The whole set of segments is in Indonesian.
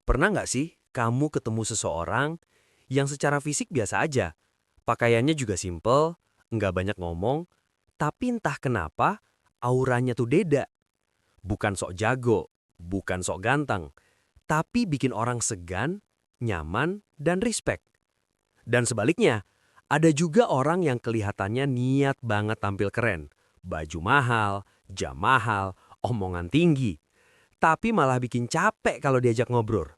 Pernah nggak sih kamu ketemu seseorang yang secara fisik biasa aja, pakaiannya juga simple, nggak banyak ngomong, tapi entah kenapa auranya tuh beda. Bukan sok jago, bukan sok ganteng, tapi bikin orang segan, nyaman, dan respect. Dan sebaliknya, ada juga orang yang kelihatannya niat banget tampil keren. Baju mahal, jam mahal, omongan tinggi. Tapi malah bikin capek kalau diajak ngobrol.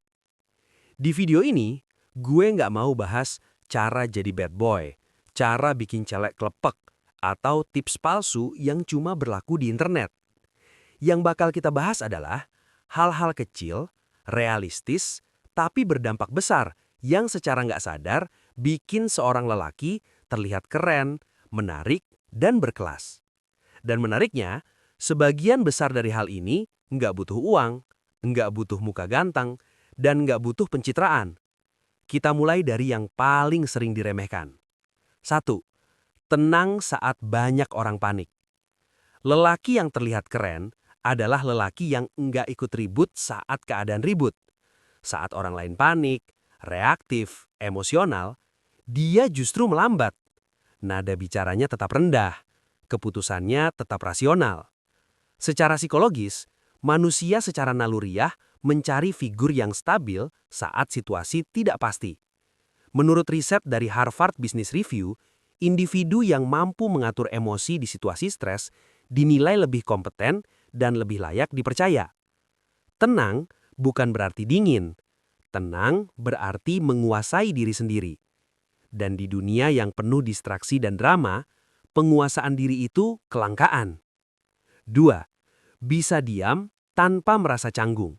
Di video ini, gue nggak mau bahas cara jadi bad boy, cara bikin celek klepek, atau tips palsu yang cuma berlaku di internet. Yang bakal kita bahas adalah hal-hal kecil, realistis, tapi berdampak besar yang secara nggak sadar bikin seorang lelaki terlihat keren, menarik, dan berkelas. Dan menariknya, sebagian besar dari hal ini nggak butuh uang, nggak butuh muka ganteng, dan nggak butuh pencitraan. Kita mulai dari yang paling sering diremehkan. Satu, tenang saat banyak orang panik. Lelaki yang terlihat keren adalah lelaki yang nggak ikut ribut saat keadaan ribut. Saat orang lain panik, reaktif, emosional, dia justru melambat. Nada bicaranya tetap rendah, keputusannya tetap rasional. Secara psikologis, manusia secara naluriah mencari figur yang stabil saat situasi tidak pasti. Menurut riset dari Harvard Business Review, individu yang mampu mengatur emosi di situasi stres dinilai lebih kompeten dan lebih layak dipercaya. Tenang bukan berarti dingin. Tenang berarti menguasai diri sendiri. Dan di dunia yang penuh distraksi dan drama, penguasaan diri itu kelangkaan. 2. Bisa diam tanpa merasa canggung.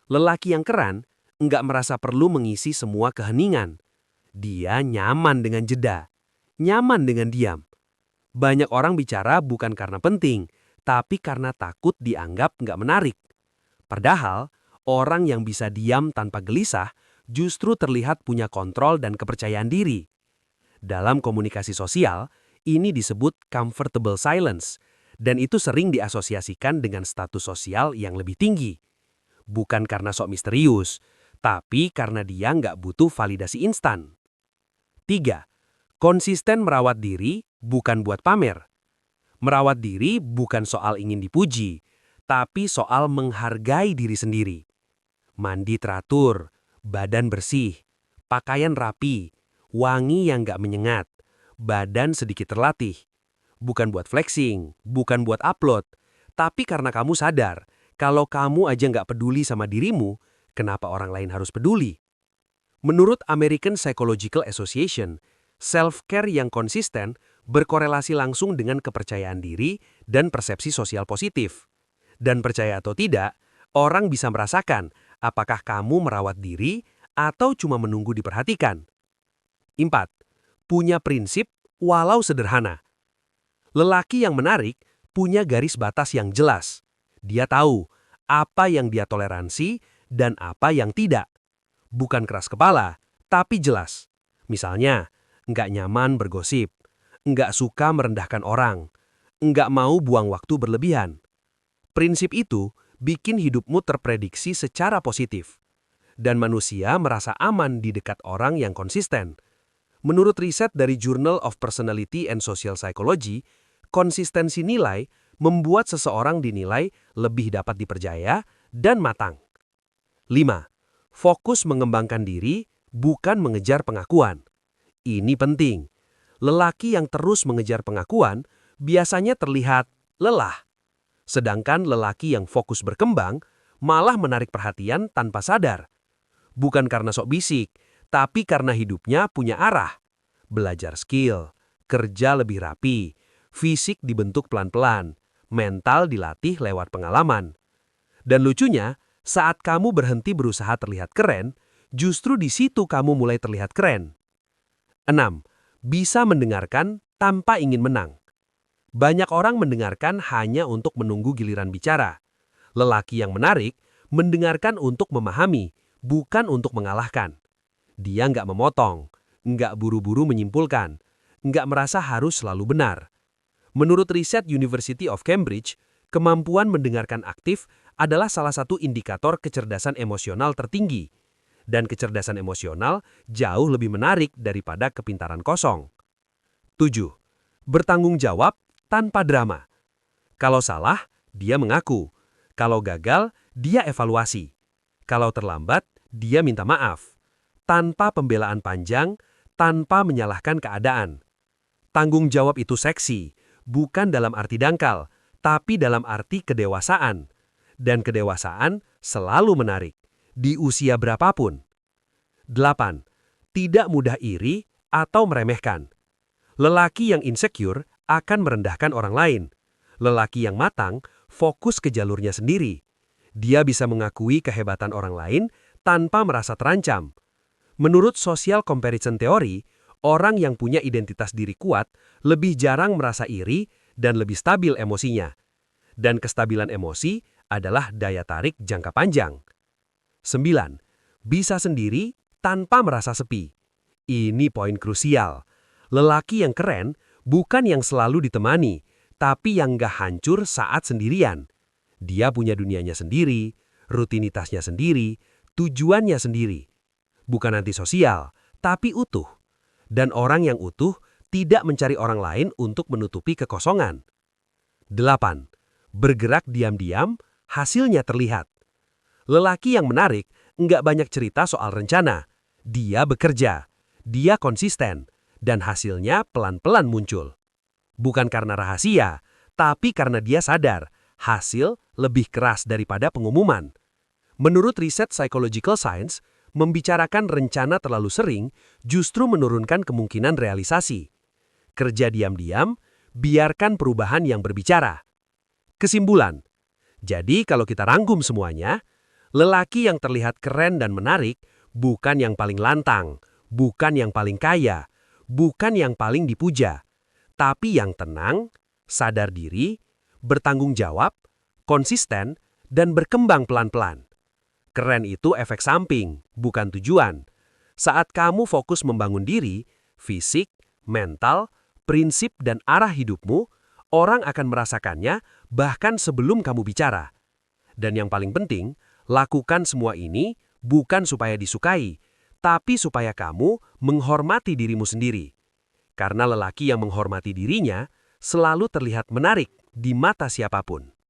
Lelaki yang keren nggak merasa perlu mengisi semua keheningan. Dia nyaman dengan jeda, nyaman dengan diam. Banyak orang bicara bukan karena penting, tapi karena takut dianggap nggak menarik. Padahal, orang yang bisa diam tanpa gelisah justru terlihat punya kontrol dan kepercayaan diri. Dalam komunikasi sosial, ini disebut comfortable silence, dan itu sering diasosiasikan dengan status sosial yang lebih tinggi. Bukan karena sok misterius, tapi karena dia nggak butuh validasi instan. 3. Konsisten merawat diri bukan buat pamer. Merawat diri bukan soal ingin dipuji, tapi soal menghargai diri sendiri. Mandi teratur, badan bersih, pakaian rapi, wangi yang nggak menyengat, badan sedikit terlatih. Bukan buat flexing, bukan buat upload, tapi karena kamu sadar, kalau kamu aja nggak peduli sama dirimu, kenapa orang lain harus peduli? Menurut American Psychological Association, self-care yang konsisten berkorelasi langsung dengan kepercayaan diri dan persepsi sosial positif. Dan percaya atau tidak, orang bisa merasakan apakah kamu merawat diri atau cuma menunggu diperhatikan. 4. Punya prinsip walau sederhana. Lelaki yang menarik punya garis batas yang jelas. Dia tahu apa yang dia toleransi dan apa yang tidak. Bukan keras kepala, tapi jelas. Misalnya, nggak nyaman bergosip, nggak suka merendahkan orang, nggak mau buang waktu berlebihan. Prinsip itu bikin hidupmu terprediksi secara positif. Dan manusia merasa aman di dekat orang yang konsisten. Menurut riset dari Journal of Personality and Social Psychology, konsistensi nilai membuat seseorang dinilai lebih dapat dipercaya dan matang. 5. Fokus mengembangkan diri, bukan mengejar pengakuan. Ini penting. Lelaki yang terus mengejar pengakuan biasanya terlihat lelah. Sedangkan lelaki yang fokus berkembang malah menarik perhatian tanpa sadar. Bukan karena sok bisik, tapi karena hidupnya punya arah. Belajar skill, kerja lebih rapi, fisik dibentuk pelan-pelan, mental dilatih lewat pengalaman. Dan lucunya, saat kamu berhenti berusaha terlihat keren, justru di situ kamu mulai terlihat keren. 6. Bisa mendengarkan tanpa ingin menang. Banyak orang mendengarkan hanya untuk menunggu giliran bicara. Lelaki yang menarik mendengarkan untuk memahami, bukan untuk mengalahkan. Dia nggak memotong, nggak buru-buru menyimpulkan, nggak merasa harus selalu benar. Menurut riset University of Cambridge, kemampuan mendengarkan aktif adalah salah satu indikator kecerdasan emosional tertinggi. Dan kecerdasan emosional jauh lebih menarik daripada kepintaran kosong. 7. Bertanggung jawab tanpa drama. Kalau salah, dia mengaku. Kalau gagal, dia evaluasi. Kalau terlambat, dia minta maaf. Tanpa pembelaan panjang, tanpa menyalahkan keadaan. Tanggung jawab itu seksi, bukan dalam arti dangkal, tapi dalam arti kedewasaan. Dan kedewasaan selalu menarik, di usia berapapun. 8. Tidak mudah iri atau meremehkan. Lelaki yang insecure akan merendahkan orang lain. Lelaki yang matang fokus ke jalurnya sendiri. Dia bisa mengakui kehebatan orang lain tanpa merasa terancam. Menurut social comparison theory, orang yang punya identitas diri kuat lebih jarang merasa iri dan lebih stabil emosinya. Dan kestabilan emosi adalah daya tarik jangka panjang. 9. Bisa sendiri tanpa merasa sepi. Ini poin krusial. Lelaki yang keren bukan yang selalu ditemani, tapi yang gak hancur saat sendirian. Dia punya dunianya sendiri, rutinitasnya sendiri, tujuannya sendiri. Bukan antisosial, tapi utuh. Dan orang yang utuh tidak mencari orang lain untuk menutupi kekosongan. 8. Bergerak diam-diam, hasilnya terlihat. Lelaki yang menarik nggak banyak cerita soal rencana. Dia bekerja, dia konsisten, dan hasilnya pelan-pelan muncul. Bukan karena rahasia, tapi karena dia sadar hasil lebih keras daripada pengumuman. Menurut riset psychological science, membicarakan rencana terlalu sering justru menurunkan kemungkinan realisasi. Kerja diam-diam, biarkan perubahan yang berbicara. Kesimpulan. Jadi kalau kita rangkum semuanya, lelaki yang terlihat keren dan menarik bukan yang paling lantang, bukan yang paling kaya, bukan yang paling dipuja, tapi yang tenang, sadar diri, bertanggung jawab, konsisten, dan berkembang pelan-pelan. Keren itu efek samping, bukan tujuan. Saat kamu fokus membangun diri, fisik, mental, prinsip, dan arah hidupmu, orang akan merasakannya bahkan sebelum kamu bicara. Dan yang paling penting, lakukan semua ini bukan supaya disukai, tapi supaya kamu menghormati dirimu sendiri. Karena lelaki yang menghormati dirinya selalu terlihat menarik di mata siapapun.